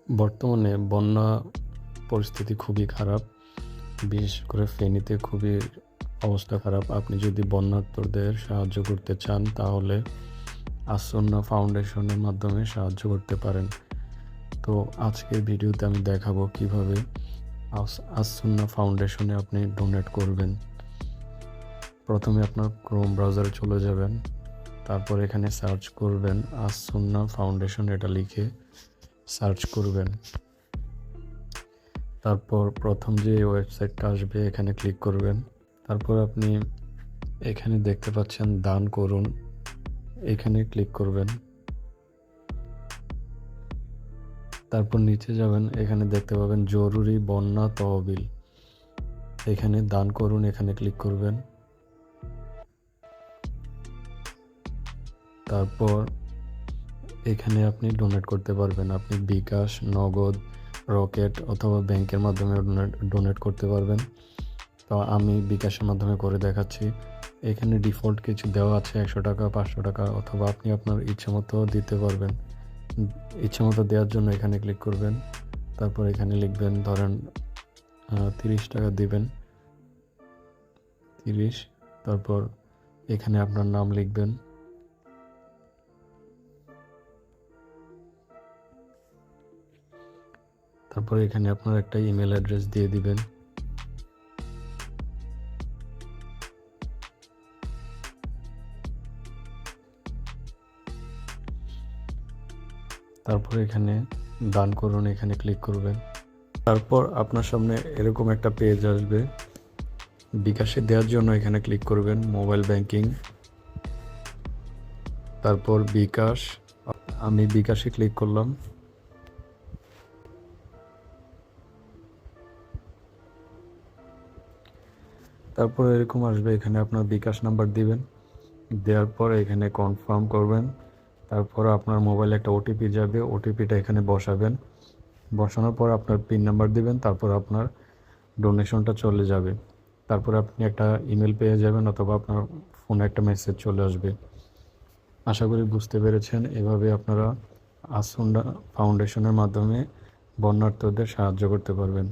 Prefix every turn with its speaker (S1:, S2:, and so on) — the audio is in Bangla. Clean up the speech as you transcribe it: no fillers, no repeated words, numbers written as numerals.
S1: বর্তমানে বন্যা পরিস্থিতি খুবই খারাপ। বিশেষ করে ফেনীতে খুবই অবস্থা খারাপ। আপনি যদি বন্যার্তদের সাহায্য করতে চান তাহলে আসন্না ফাউন্ডেশনের মাধ্যমে সাহায্য করতে পারেন। তো আজকের ভিডিওতে আমি দেখাবো কিভাবে আসন্না ফাউন্ডেশনে আপনি ডোনেট করবেন। প্রথমে আপনার ক্রোম ব্রাউজারে চলে যাবেন, তারপর এখানে সার্চ করবেন আসন্না ফাউন্ডেশন, এটা লিখে সার্চ করবেন। তারপর প্রথম যে ওয়েবসাইটটা আসবে এখানে ক্লিক করবেন। তারপর আপনি এখানে দেখতে পাচ্ছেন দান করুন, এখানে ক্লিক করবেন। তারপর নিচে যাবেন, এখানে দেখতে পাবেন জরুরি বন্যা তহবিল, এখানে দান করুন, এখানে ক্লিক করবেন। তারপর এখানে আপনি ডোনেট করতে পারবেন। আপনি বিকাশ, নগদ, রকেট অথবা ব্যাংকের মাধ্যমে ডোনেট করতে পারবেন। তো আমি বিকাশের মাধ্যমে করে দেখাচ্ছি। এখানে ডিফল্ট কিছু দেওয়া আছে, 100 টাকা, 500 টাকা, অথবা আপনি আপনার ইচ্ছে মতো দিতে পারবেন। ইচ্ছে মতো দেওয়ার জন্য এখানে ক্লিক করবেন। তারপর এখানে লিখবেন, ধরেন 30 টাকা দিবেন, 30। তারপর এখানে আপনার নাম লিখবেন। তারপর এখানে আপনার একটা ইমেল অ্যাড্রেস দিয়ে দিবেন। তারপর এখানে দান করুন, এখানে ক্লিক করবেন। তারপর আপনার সামনে এরকম একটা পেজ আসবে। বিকাশে দেওয়ার জন্য এখানে ক্লিক করবেন, মোবাইল ব্যাংকিং, তারপর বিকাশ। আমি বিকাশে ক্লিক করলাম। তারপর এরকম আসবে, এখানে আপনার বিকাশ নাম্বার দিবেন, দেওয়ার পর এখানে কনফার্ম করবেন। তারপর আপনার মোবাইলে একটা ওটিপি যাবে, ওটিপিটা এখানে বসাবেন। বসানোর পর আপনার পিন নাম্বার দিবেন, তারপর আপনার ডোনেশনটা চলে যাবে। তারপর আপনি একটা ইমেল পেয়ে যাবেন, অথবা আপনার ফোনে একটা মেসেজ চলে আসবে। আশা করি বুঝতে পেরেছেন। এভাবে আপনারা আসন্না ফাউন্ডেশনের মাধ্যমে বন্যার্তদের সাহায্য করতে পারবেন।